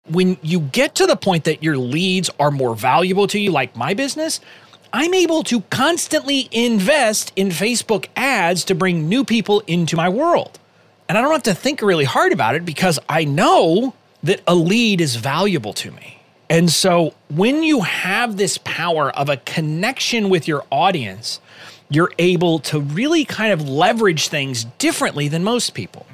When you get to the point that your leads are more valuable to you, like my business, I'm able to constantly invest in Facebook ads to bring new people into my world. And I don't have to think really hard about it because I know that a lead is valuable to me. And so when you have this power of a connection with your audience, you're able to really kind of leverage things differently than most people.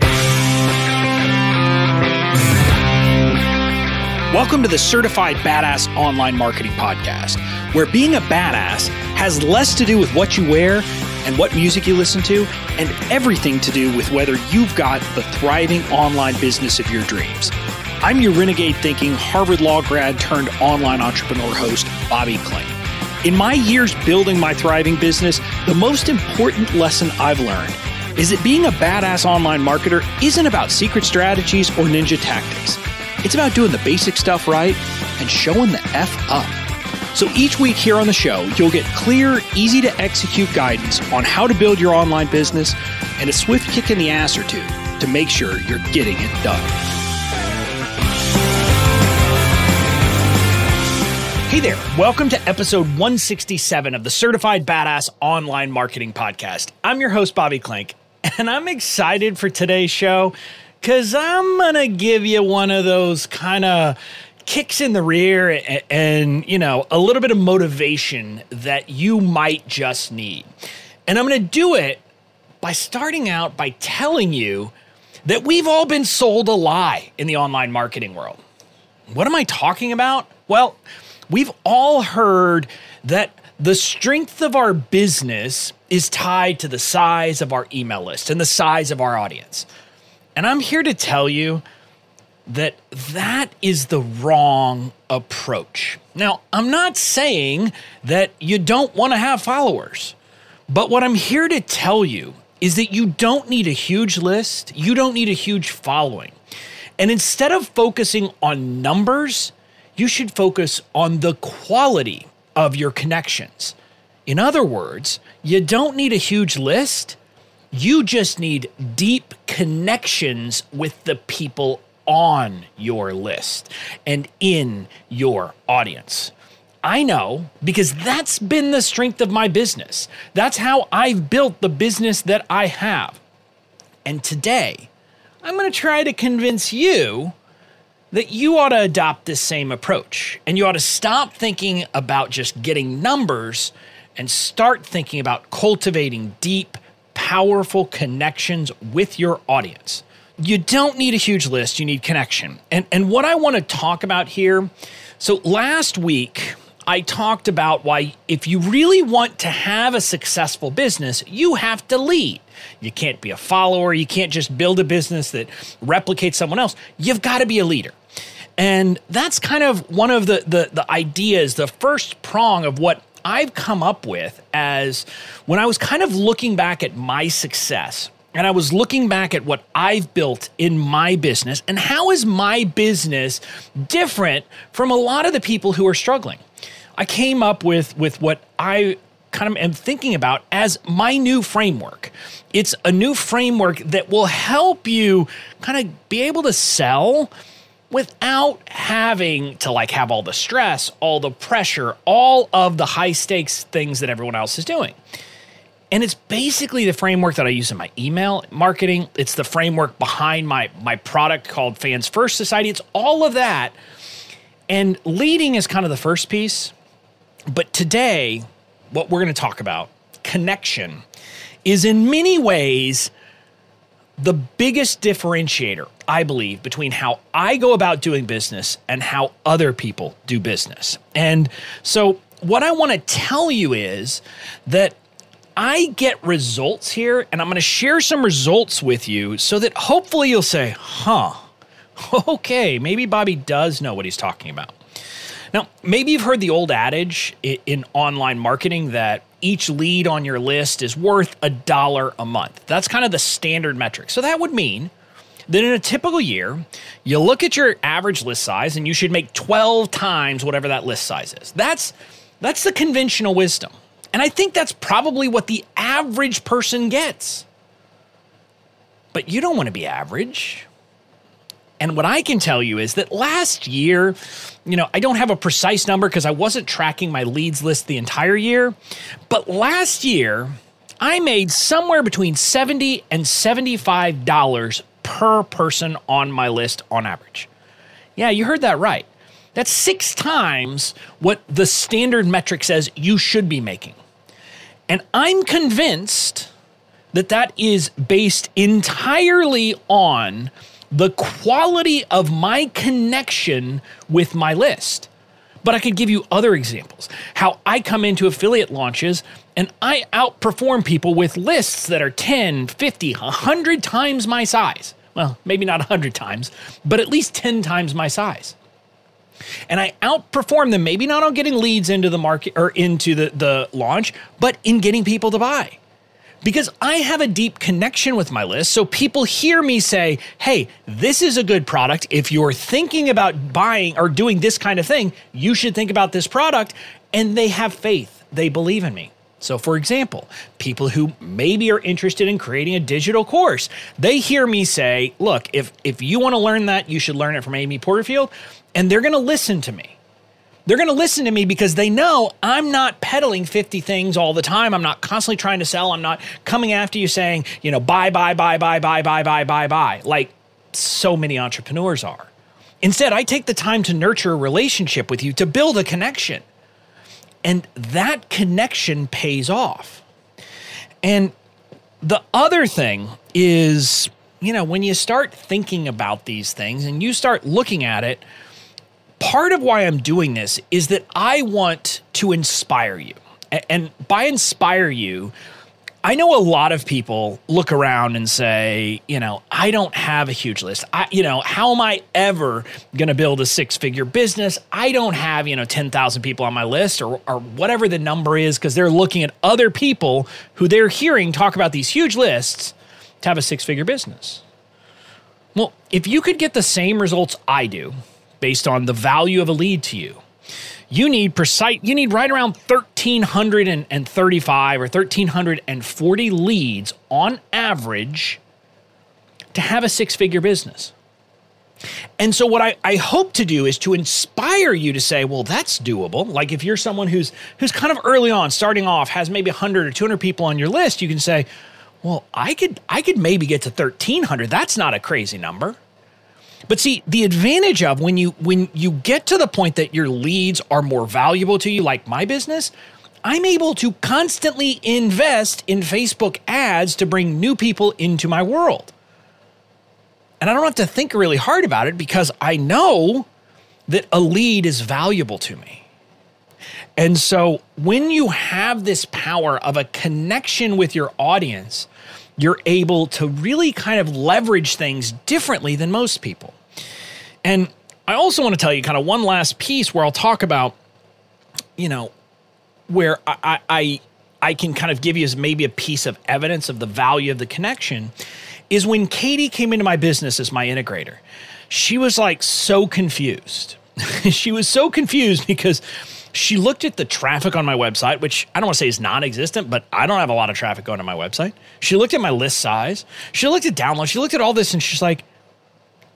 Welcome to the Certified Badass Online Marketing Podcast, where being a badass has less to do with what you wear and what music you listen to, and everything to do with whether you've got the thriving online business of your dreams. I'm your renegade thinking Harvard Law grad turned online entrepreneur host, Bobby Klink. In my years building my thriving business, the most important lesson I've learned is that being a badass online marketer isn't about secret strategies or ninja tactics. It's about doing the basic stuff right and showing the F up. So each week here on the show, you'll get clear, easy to execute guidance on how to build your online business and a swift kick in the ass or two to make sure you're getting it done. Hey there, welcome to episode 167 of the Certified Badass Online Marketing Podcast. I'm your host, Bobby Klink, and I'm excited for today's show because I'm going to give you one of those kind of kicks in the rear and, you know, a little bit of motivation that you might just need. And I'm going to do it by starting out by telling you that we've all been sold a lie in the online marketing world. What am I talking about? Well, we've all heard that the strength of our business is tied to the size of our email list and the size of our audience. And I'm here to tell you that that is the wrong approach. Now, I'm not saying that you don't want to have followers, but what I'm here to tell you is that you don't need a huge list, you don't need a huge following. And instead of focusing on numbers, you should focus on the quality of your connections. In other words, you don't need a huge list. You just need deep connections with the people on your list and in your audience. I know because that's been the strength of my business. That's how I've built the business that I have. And today, I'm going to try to convince you that you ought to adopt this same approach. And you ought to stop thinking about just getting numbers and start thinking about cultivating deep, powerful connections with your audience. You don't need a huge list, you need connection. And what I want to talk about here, so last week, I talked about why if you really want to have a successful business, you have to lead. You can't be a follower, you can't just build a business that replicates someone else. You've got to be a leader. And that's kind of one of the ideas, the first prong of what I've come up with as when I was kind of looking back at my success and I was looking back at what I've built in my business and how is my business different from a lot of the people who are struggling. I came up with what I kind of am thinking about as my new framework. It's a new framework that will help you kind of be able to sell without having to have all the stress, all the pressure, all of the high stakes things that everyone else is doing. And it's basically the framework that I use in my email marketing. It's the framework behind my product called Fans First Society. It's all of that. And leading is kind of the first piece. But today, what we're going to talk about, connection, is in many ways the biggest differentiator, I believe, between how I go about doing business and how other people do business. And so what I want to tell you is that I get results here, and I'm going to share some results with you so that hopefully you'll say, okay, maybe Bobby does know what he's talking about. Now, maybe you've heard the old adage in online marketing that each lead on your list is worth $1 a month. That's kind of the standard metric. So that would mean that in a typical year, you look at your average list size and you should make 12 times whatever that list size is. That's the conventional wisdom. And I think that's probably what the average person gets. But you don't want to be average. And what I can tell you is that last year, I don't have a precise number because I wasn't tracking my leads list the entire year. But last year, I made somewhere between $70 and $75 per person on my list on average. Yeah, you heard that right. That's 6 times what the standard metric says you should be making. And I'm convinced that that is based entirely on the quality of my connection with my list. But I could give you other examples. How I come into affiliate launches and I outperform people with lists that are 10, 50, 100 times my size. Well, maybe not 100 times, but at least 10 times my size. And I outperform them, maybe not on getting leads into the market or into the launch, but in getting people to buy. Because I have a deep connection with my list, so people hear me say, hey, this is a good product. If you're thinking about buying or doing this kind of thing, you should think about this product. And they have faith. They believe in me. So for example, people who maybe are interested in creating a digital course, they hear me say, look, if you want to learn that, you should learn it from Amy Porterfield. And they're going to listen to me. They're going to listen to me because they know I'm not peddling 50 things all the time. I'm not constantly trying to sell. I'm not coming after you saying, buy, like so many entrepreneurs are. Instead, I take the time to nurture a relationship with you, to build a connection. And that connection pays off. And the other thing is, when you start thinking about these things and you start looking at it, part of why I'm doing this is that I want to inspire you. And by inspire you, I know a lot of people look around and say, I don't have a huge list. How am I ever going to build a 6-figure business? I don't have, 10,000 people on my list or whatever the number is, because they're looking at other people who they're hearing talk about these huge lists to have a 6-figure business. Well, if you could get the same results I do based on the value of a lead to you, you need right around 1,335 or 1,340 leads on average to have a 6-figure business. And so what I hope to do is to inspire you to say, well, that's doable. Like if you're someone who's kind of early on, starting off, has maybe 100 or 200 people on your list, you can say, well, I could maybe get to 1,300. That's not a crazy number. But see, the advantage of when you get to the point that your leads are more valuable to you, like my business, I'm able to constantly invest in Facebook ads to bring new people into my world. And I don't have to think really hard about it because I know that a lead is valuable to me. And so when you have this power of a connection with your audience, you're able to really kind of leverage things differently than most people. And I also want to tell you kind of one last piece where I'll talk about, where I can kind of give you as maybe a piece of evidence of the value of the connection, is when Katie came into my business as my integrator. She was like so confused. She was so confused because she looked at the traffic on my website, which I don't want to say is non-existent, but I don't have a lot of traffic going to my website. She looked at my list size. She looked at downloads. She looked at all this and she's like,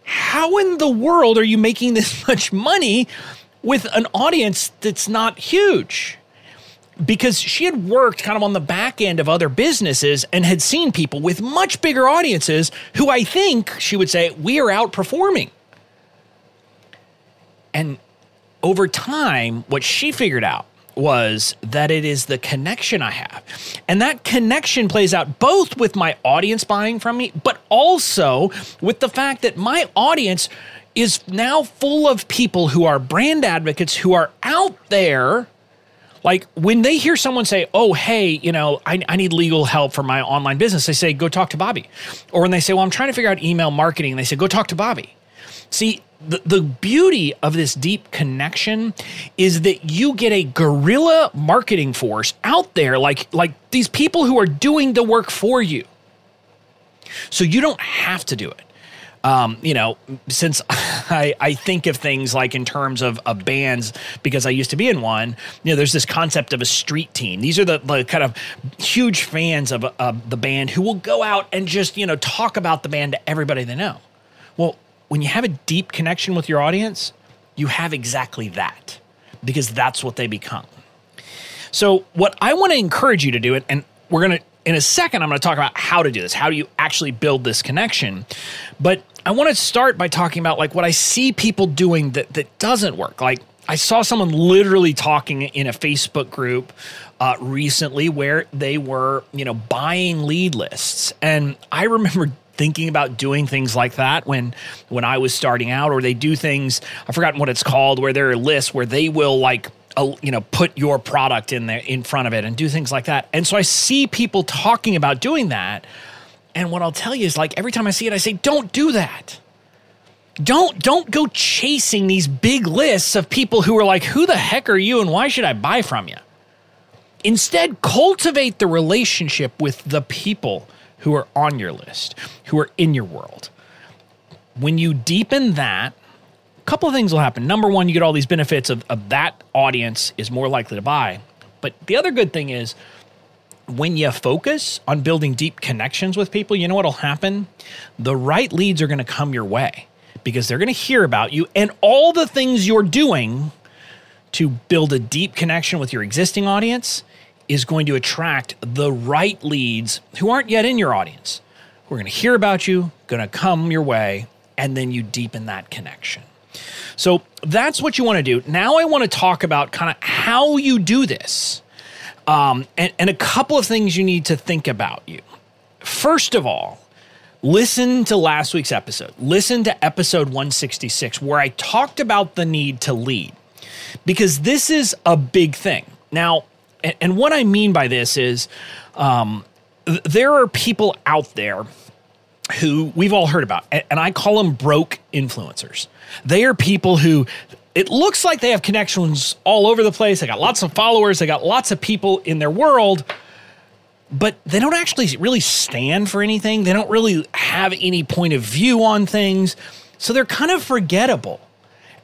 how in the world are you making this much money with an audience that's not huge? Because she had worked kind of on the back end of other businesses and had seen people with much bigger audiences who I think she would say, we are outperforming. And over time, what she figured out was that it is the connection I have. And that connection plays out both with my audience buying from me, but also with the fact that my audience is now full of people who are brand advocates, who are out there. Like when they hear someone say, oh, hey, I need legal help for my online business, they say, go talk to Bobby. Or when they say, well, I'm trying to figure out email marketing, they say, go talk to Bobby. See, the beauty of this deep connection is that you get a guerrilla marketing force out there, like these people who are doing the work for you. So you don't have to do it. Since I think of things like in terms of bands, because I used to be in one, there's this concept of a street team. These are the kind of huge fans of the band who will go out and just, talk about the band to everybody they know. Well, when you have a deep connection with your audience, you have exactly that, because that's what they become. So what I want to encourage you to do, and we're going to, in a second, I'm going to talk about how to do this. How do you actually build this connection? But I want to start by talking about like what I see people doing that doesn't work. Like I saw someone literally talking in a Facebook group recently where they were, buying lead lists. And I remember thinking about doing things like that when I was starting out, or they do things, I've forgotten what it's called, where there are lists where they will like, put your product in there in front of it and do things like that. And so I see people talking about doing that. And what I'll tell you is like, every time I see it, I say, don't do that. Don't go chasing these big lists of people who are like, who the heck are you and why should I buy from you? Instead, cultivate the relationship with the people who are on your list, who are in your world. When you deepen that, a couple of things will happen. Number one, you get all these benefits of that audience is more likely to buy. But the other good thing is when you focus on building deep connections with people, you know what'll happen? The right leads are going to come your way because they're going to hear about you and all the things you're doing to build a deep connection with your existing audience is going to attract the right leads who aren't yet in your audience. We're going to hear about you, going to come your way, and then you deepen that connection. So that's what you want to do. Now I want to talk about kind of how you do this, and a couple of things you need to think about you. First of all, listen to last week's episode. Listen to episode 166, where I talked about the need to lead, because this is a big thing. Now, and what I mean by this is there are people out there who we've all heard about, and I call them broke influencers. They are people who, it looks like they have connections all over the place. They got lots of followers. They got lots of people in their world, but they don't actually really stand for anything. They don't really have any point of view on things. So they're kind of forgettable.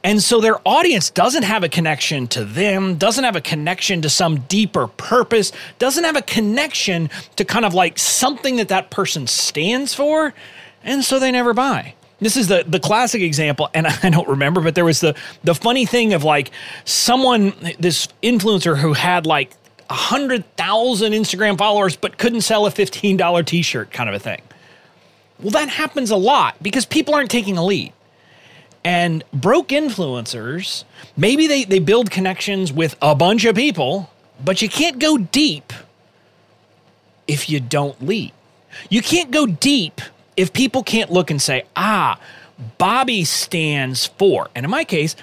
And so their audience doesn't have a connection to them, doesn't have a connection to some deeper purpose, doesn't have a connection to kind of like something that person stands for, and so they never buy. This is the classic example, and I don't remember, but there was the funny thing of like someone, this influencer who had like 100,000 Instagram followers but couldn't sell a $15 t-shirt kind of a thing. Well, that happens a lot because people aren't taking a lead. And broke influencers, maybe they build connections with a bunch of people, but you can't go deep if you don't lead. You can't go deep if people can't look and say, Bobby stands for, and in my case,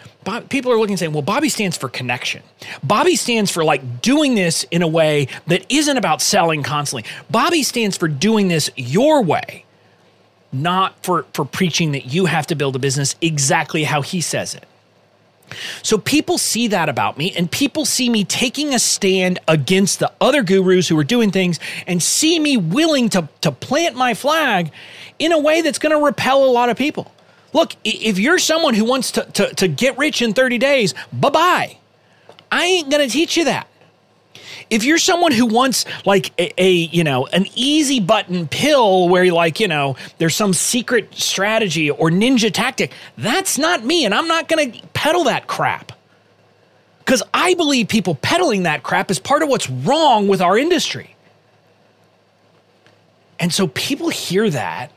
people are looking and saying, well, Bobby stands for connection. Bobby stands for like doing this in a way that isn't about selling constantly. Bobby stands for doing this your way. Not for preaching that you have to build a business exactly how he says it. So people see that about me, and people see me taking a stand against the other gurus who are doing things and see me willing to plant my flag in a way that's going to repel a lot of people. Look, if you're someone who wants to get rich in 30 days, bye-bye. I ain't going to teach you that. If you're someone who wants like an easy button pill where there's some secret strategy or ninja tactic, that's not me. And I'm not going to peddle that crap, because I believe people peddling that crap is part of what's wrong with our industry. And so people hear that,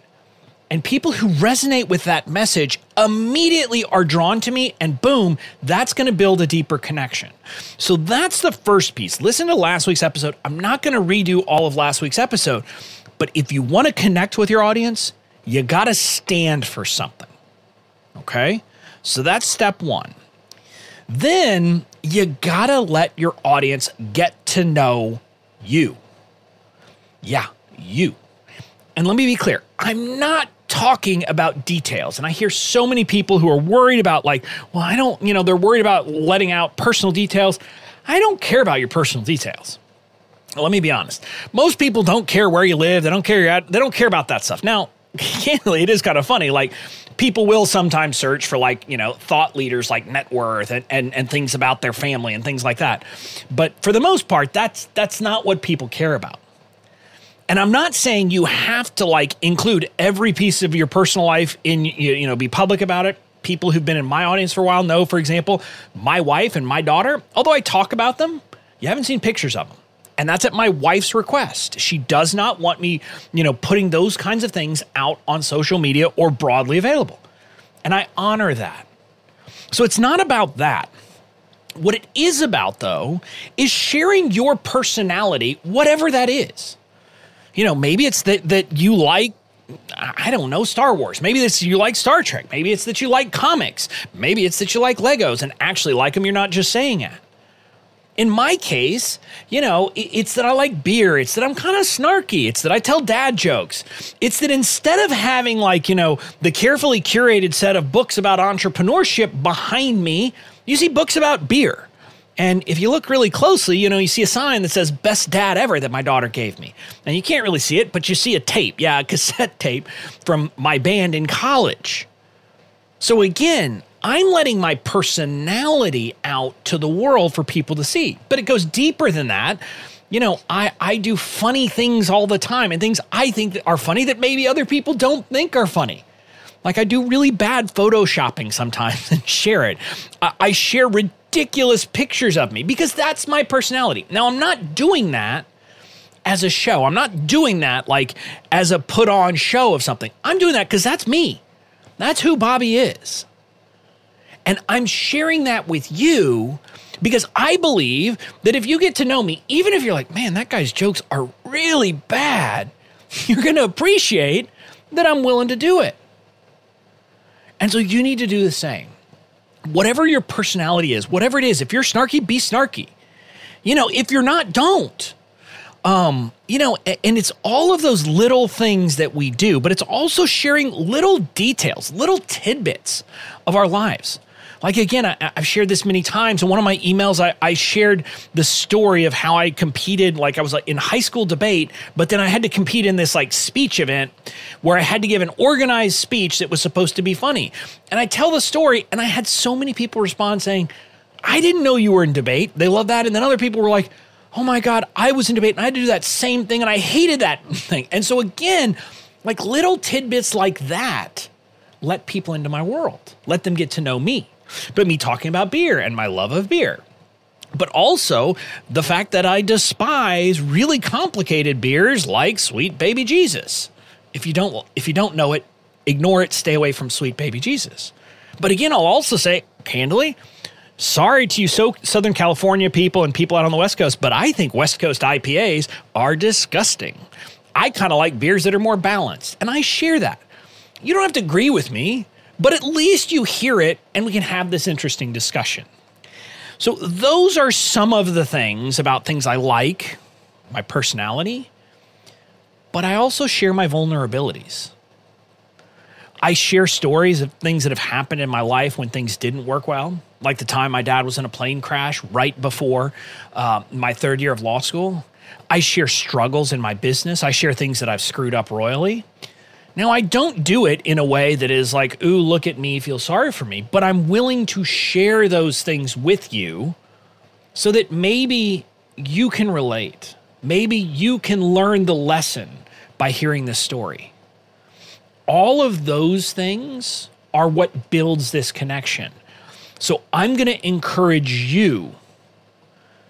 and people who resonate with that message immediately are drawn to me, and boom, that's going to build a deeper connection. So that's the first piece. Listen to last week's episode. I'm not going to redo all of last week's episode, but if you want to connect with your audience, you got to stand for something. Okay? So that's step one. Then you got to let your audience get to know you. Yeah, you. And let me be clear. I'm not talking about details. And I hear so many people who are worried about they're worried about letting out personal details. I don't care about your personal details. Let me be honest. Most people don't care where you live. They don't care they don't care about that stuff. Now, candidly, it is kind of funny. Like people will sometimes search for thought leaders like net worth and things about their family and things like that. But for the most part, that's not what people care about. And I'm not saying you have to like include every piece of your personal life in, be public about it. People who've been in my audience for a while know, for example, my wife and my daughter, although I talk about them, you haven't seen pictures of them. And that's at my wife's request. She does not want me, putting those kinds of things out on social media or broadly available. And I honor that. So it's not about that. What it is about, though, is sharing your personality, whatever that is. Maybe it's that you like, I don't know, Star Wars. Maybe it's you like Star Trek. Maybe it's that you like comics. Maybe it's that you like Legos and actually like them. You're not just saying it. In my case, it's that I like beer. It's that I'm kind of snarky. It's that I tell dad jokes. It's that instead of having the carefully curated set of books about entrepreneurship behind me, you see books about beer. And if you look really closely, you see a sign that says best dad ever that my daughter gave me. And you can't really see it, but you see a tape. Yeah, a cassette tape from my band in college. So again, I'm letting my personality out to the world for people to see. But it goes deeper than that. I do funny things all the time and things I think that are funny that maybe other people don't think are funny. Like I do really bad photoshopping sometimes and share it. I share ridiculous pictures of me because that's my personality. Now, I'm not doing that as a show. I'm not doing that like as a put on show of something. I'm doing that because that's me. That's who Bobby is. And I'm sharing that with you because I believe that if you get to know me, even if you're like, man, that guy's jokes are really bad, you're going to appreciate that I'm willing to do it. And so you need to do the same. Whatever your personality is, whatever it is, if you're snarky, be snarky. If you're not, don't. And it's all of those little things that we do, but it's also sharing little details, little tidbits of our lives. Like, again, I've shared this many times. In one of my emails, I shared the story of how I competed, like I was like in high school debate, but then I had to compete in this like speech event where I had to give an organized speech that was supposed to be funny. And I tell the story and I had so many people respond saying, I didn't know you were in debate. They love that. And then other people were like, oh my God, I was in debate and I had to do that same thing and I hated that thing. And so again, like little tidbits like that, let people into my world. Let them get to know me. But me talking about beer and my love of beer. But also the fact that I despise really complicated beers like Sweet Baby Jesus. If you don't know it, ignore it, stay away from Sweet Baby Jesus. But again, I'll also say candidly, sorry to you Southern California people and people out on the West Coast, but I think West Coast IPAs are disgusting. I kind of like beers that are more balanced, and I share that. You don't have to agree with me, but at least you hear it and we can have this interesting discussion. So those are some of the things about things I like, my personality, but I also share my vulnerabilities. I share stories of things that have happened in my life when things didn't work well, like the time my dad was in a plane crash right before my third year of law school. I share struggles in my business. I share things that I've screwed up royally. Now, I don't do it in a way that is like, ooh, look at me, feel sorry for me, but I'm willing to share those things with you so that maybe you can relate. Maybe you can learn the lesson by hearing this story. All of those things are what builds this connection. So I'm going to encourage you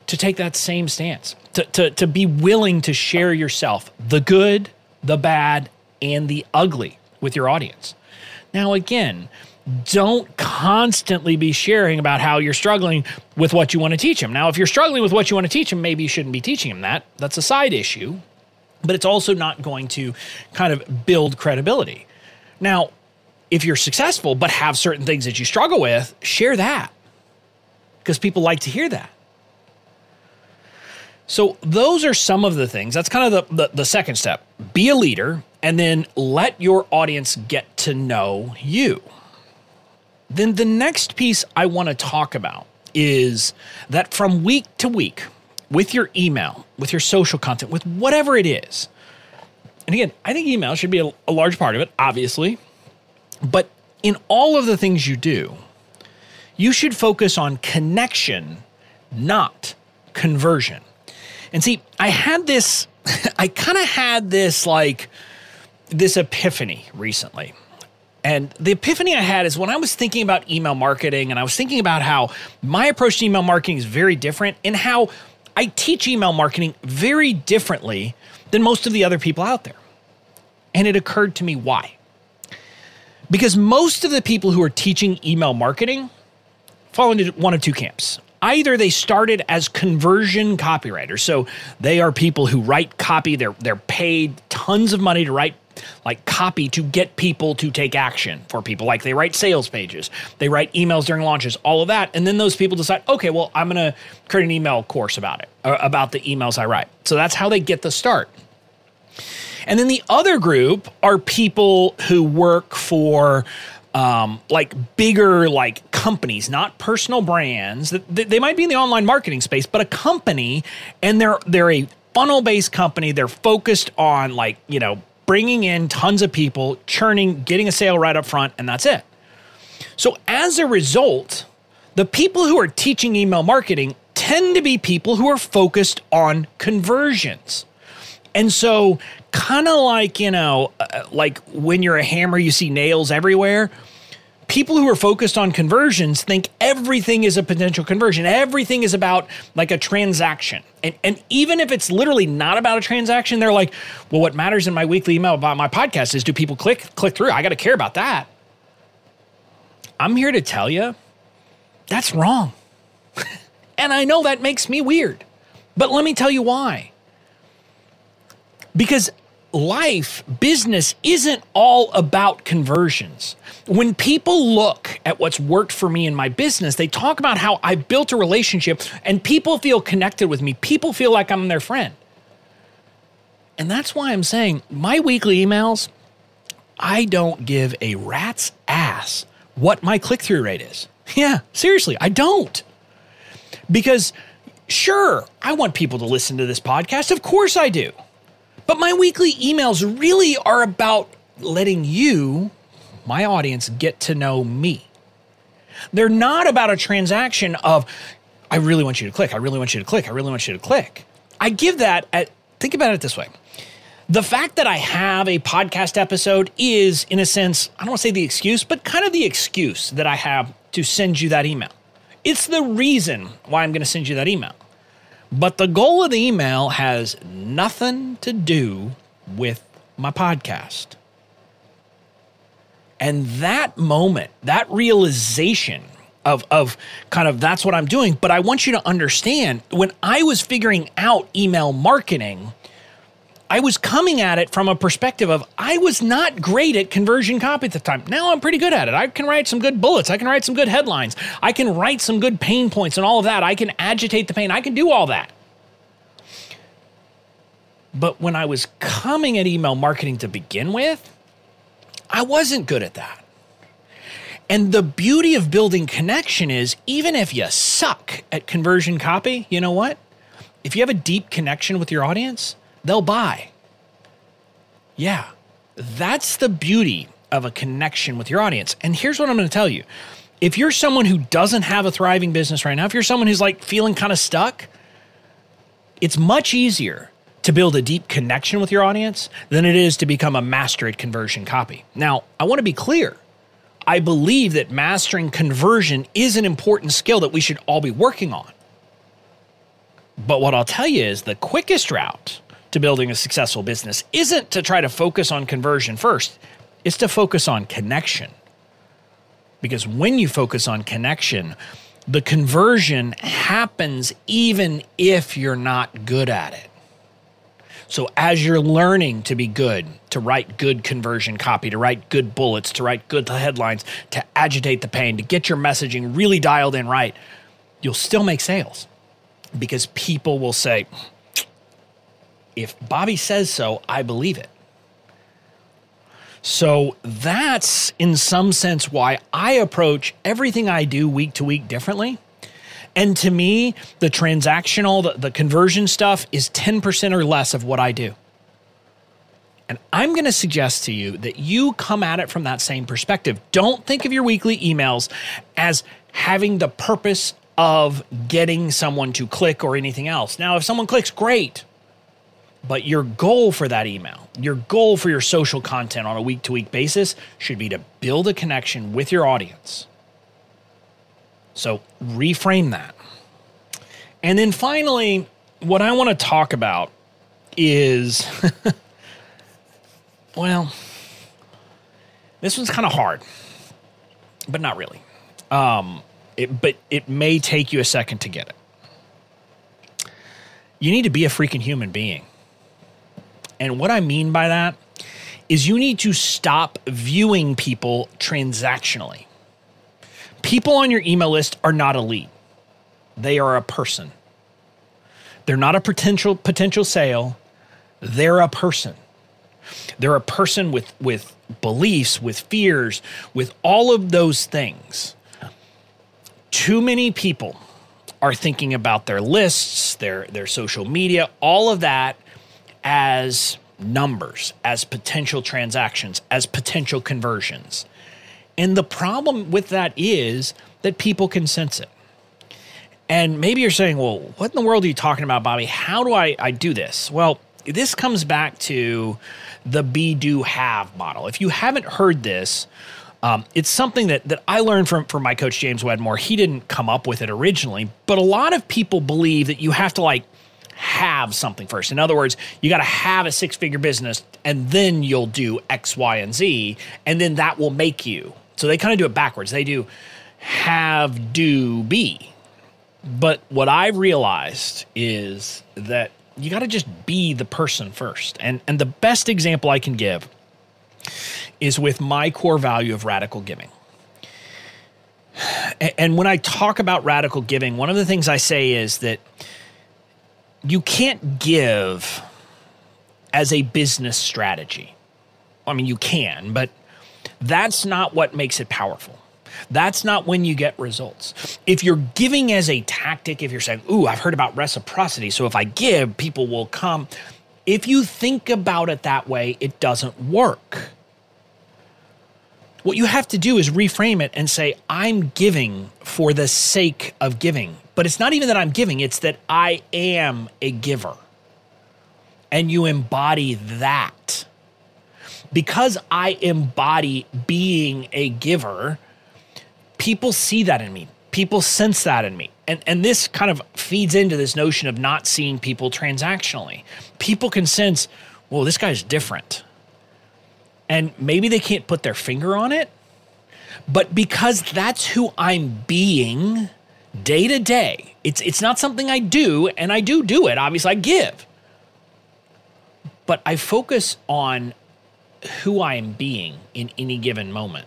to take that same stance, to be willing to share yourself, the good, the bad, and the ugly with your audience. Now, again, don't constantly be sharing about how you're struggling with what you want to teach them. Now, if you're struggling with what you want to teach them, maybe you shouldn't be teaching them that. That's a side issue, but it's also not going to kind of build credibility. Now, if you're successful but have certain things that you struggle with, share that because people like to hear that. So those are some of the things. That's kind of the second step. Be a leader and then let your audience get to know you. Then the next piece I want to talk about is that from week to week, with your email, with your social content, with whatever it is. And again, I think email should be a large part of it, obviously. But in all of the things you do, you should focus on connection, not conversion. And see, I had this I kind of had this epiphany recently. And the epiphany I had is when I was thinking about email marketing, and I was thinking about how my approach to email marketing is very different and how I teach email marketing very differently than most of the other people out there. And it occurred to me why. Because most of the people who are teaching email marketing fall into one of two camps. Either they started as conversion copywriters. So they are people who write copy. They're paid tons of money to write like copy to get people to take action for people. Like they write sales pages, they write emails during launches, all of that. And then those people decide, okay, well, I'm going to create an email course about it, about the emails I write. So that's how they get the start. And then the other group are people who work for like bigger like companies, not personal brands. They might be in the online marketing space, but a company, and they're a funnel-based company. They're focused on like, bringing in tons of people, churning, getting a sale right up front, and that's it. So as a result, the people who are teaching email marketing tend to be people who are focused on conversions. And so kind of like, like when you're a hammer, you see nails everywhere. People who are focused on conversions think everything is a potential conversion. Everything is about like a transaction. And even if it's literally not about a transaction, they're like, well, what matters in my weekly email about my podcast is do people click through? I got to care about that. I'm here to tell you that's wrong. And I know that makes me weird, but let me tell you why. Because business isn't all about conversions. When people look at what's worked for me in my business, they talk about how I built a relationship and people feel connected with me. People feel like I'm their friend. And that's why I'm saying my weekly emails, I don't give a rat's ass what my click-through rate is. Yeah, seriously, I don't. Because sure, I want people to listen to this podcast. Of course I do. But my weekly emails really are about letting you, my audience, get to know me. They're not about a transaction of, I really want you to click. I really want you to click. I really want you to click. I give that think about it this way. The fact that I have a podcast episode is, in a sense, I don't want to say the excuse, but kind of the excuse that I have to send you that email. It's the reason why I'm going to send you that email. But the goal of the email has nothing to do with my podcast. And that moment, that realization of kind of that's what I'm doing. But I want you to understand, when I was figuring out email marketing, I was coming at it from a perspective of I was not great at conversion copy at the time. Now I'm pretty good at it. I can write some good bullets. I can write some good headlines. I can write some good pain points and all of that. I can agitate the pain. I can do all that. But when I was coming at email marketing to begin with, I wasn't good at that. And the beauty of building connection is even if you suck at conversion copy, you know what? If you have a deep connection with your audience, they'll buy. Yeah, that's the beauty of a connection with your audience. And here's what I'm going to tell you. If you're someone who doesn't have a thriving business right now, if you're someone who's like feeling kind of stuck, it's much easier to build a deep connection with your audience than it is to become a master at conversion copy. Now, I want to be clear. I believe that mastering conversion is an important skill that we should all be working on. But what I'll tell you is the quickest route to building a successful business isn't to try to focus on conversion first. It's to focus on connection. Because when you focus on connection, the conversion happens even if you're not good at it. So as you're learning to be good, to write good conversion copy, to write good bullets, to write good headlines, to agitate the pain, to get your messaging really dialed in right, you'll still make sales. Because people will say, if Bobby says so, I believe it. So that's, in some sense, why I approach everything I do week to week differently. And to me, the transactional, the conversion stuff is 10% or less of what I do. And I'm going to suggest to you that you come at it from that same perspective. Don't think of your weekly emails as having the purpose of getting someone to click or anything else. Now, if someone clicks, great. But your goal for that email, your goal for your social content on a week-to-week basis should be to build a connection with your audience. So reframe that. And then finally, what I want to talk about is, well, this one's kind of hard, but not really. But it may take you a second to get it. You need to be a freaking human being. And what I mean by that is you need to stop viewing people transactionally. People on your email list are not a lead. They are a person. They're not a potential sale. They're a person. They're a person with beliefs, with fears, with all of those things. Too many people are thinking about their lists, their social media, all of that as numbers, as potential transactions, as potential conversions. And the problem with that is that people can sense it. And maybe you're saying, well, what in the world are you talking about, Bobby? How do I do this? Well, this comes back to the be, do, have model. If you haven't heard this, it's something that I learned from my coach, James Wedmore. He didn't come up with it originally, but a lot of people believe that you have to have something first. In other words, you got to have a 6-figure business and then you'll do X, Y, and Z, and then that will make you. So they kind of do it backwards. They do have, do, be. But what I've realized is that you got to just be the person first. And the best example I can give is with my core value of radical giving. And when I talk about radical giving, one of the things I say is that you can't give as a business strategy. I mean, you can, but that's not what makes it powerful. That's not when you get results. If you're giving as a tactic, if you're saying, ooh, I've heard about reciprocity, so if I give, people will come. If you think about it that way, it doesn't work. What you have to do is reframe it and say, I'm giving for the sake of giving. But it's not even that I'm giving, it's that I am a giver. And you embody that. Because I embody being a giver, people see that in me. People sense that in me. And this kind of feeds into this notion of not seeing people transactionally. People can sense, whoa, this guy's different. And maybe they can't put their finger on it, but because that's who I'm being day to day, it's not something I do, and I do it. Obviously, I give. But I focus on who I am being in any given moment.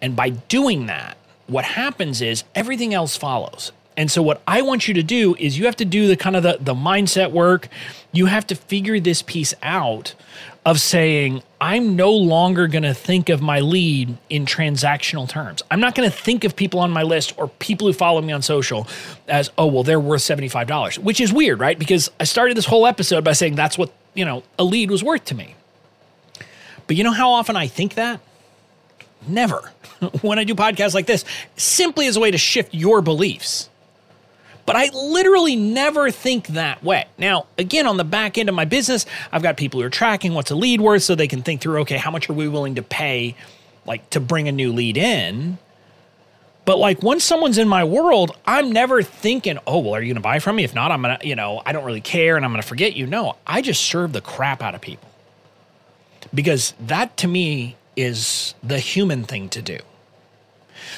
And by doing that, what happens is everything else follows. And so what I want you to do is you have to do the kind of the mindset work. You have to figure this piece out of saying, I'm no longer going to think of my lead in transactional terms. I'm not going to think of people on my list or people who follow me on social as, oh, well, they're worth $75, which is weird, right? Because I started this whole episode by saying that's what, a lead was worth to me. But you know how often I think that? Never. When I do podcasts like this, simply as a way to shift your beliefs. But I literally never think that way. Now, again, on the back end of my business, I've got people who are tracking what's a lead worth so they can think through, okay, how much are we willing to pay to bring a new lead in? But once someone's in my world, I'm never thinking, oh, well, are you going to buy from me? If not, I'm going to, I don't really care and I'm going to forget you. No, I just serve the crap out of people. Because that to me is the human thing to do.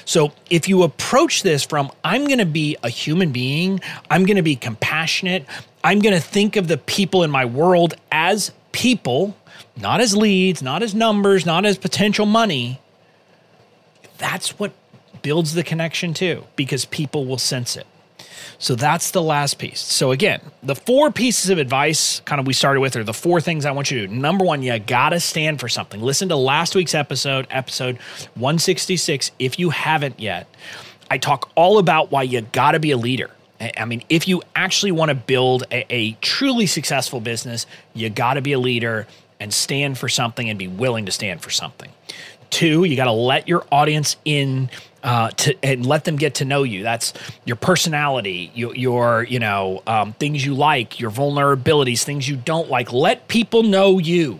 So if you approach this from, I'm going to be a human being, I'm going to be compassionate, I'm going to think of the people in my world as people, not as leads, not as numbers, not as potential money, that's what builds the connection too, because people will sense it. So that's the last piece. So again, the 4 pieces of advice we started with are the 4 things I want you to do. Number 1, you got to stand for something. Listen to last week's episode 166, if you haven't yet. I talk all about why you got to be a leader. I mean, if you actually want to build a truly successful business, you got to be a leader and stand for something and be willing to stand for something. 2, you got to let your audience in and let them get to know you. That's your personality, your things you like, your vulnerabilities, things you don't like. Let people know you.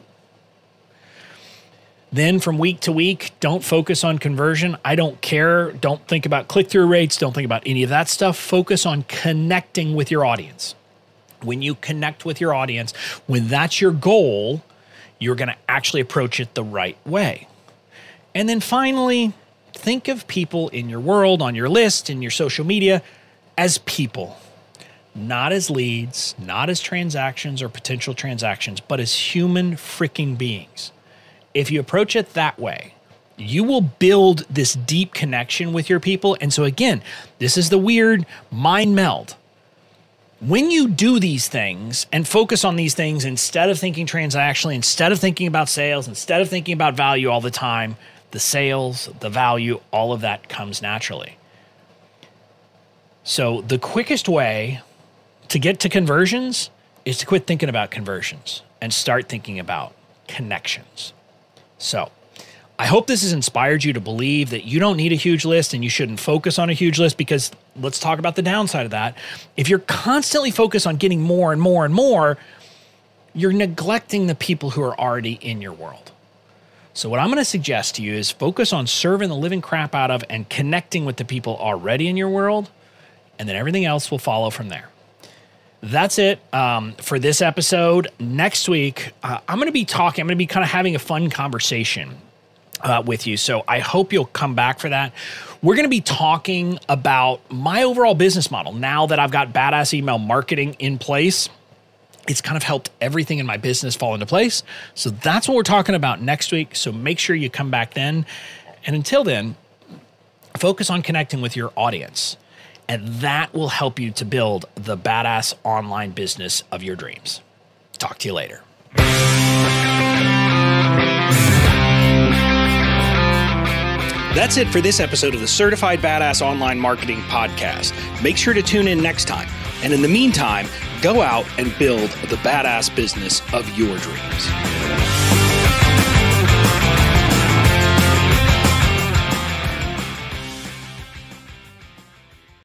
Then from week to week, don't focus on conversion. I don't care. Don't think about click-through rates. Don't think about any of that stuff. Focus on connecting with your audience. When you connect with your audience, when that's your goal, you're going to actually approach it the right way. And then finally, think of people in your world, on your list, in your social media, as people. Not as leads, not as transactions or potential transactions, but as human freaking beings. If you approach it that way, you will build this deep connection with your people. And so again, this is the weird mind meld. When you do these things and focus on these things instead of thinking transactionally, instead of thinking about sales, instead of thinking about value all the time, the sales, the value, all of that comes naturally. So the quickest way to get to conversions is to quit thinking about conversions and start thinking about connections. So I hope this has inspired you to believe that you don't need a huge list and you shouldn't focus on a huge list, because let's talk about the downside of that. If you're constantly focused on getting more and more and more, you're neglecting the people who are already in your world. So what I'm going to suggest to you is focus on serving the living crap out of and connecting with the people already in your world, and then everything else will follow from there. That's it for this episode. Next week, I'm going to be kind of having a fun conversation with you. So I hope you'll come back for that. We're going to be talking about my overall business model. Now that I've got badass email marketing in place, it's kind of helped everything in my business fall into place. So that's what we're talking about next week. So make sure you come back then. And until then, focus on connecting with your audience. And that will help you to build the badass online business of your dreams. Talk to you later. That's it for this episode of the Certified Badass Online Marketing Podcast. Make sure to tune in next time. And in the meantime, go out and build the badass business of your dreams.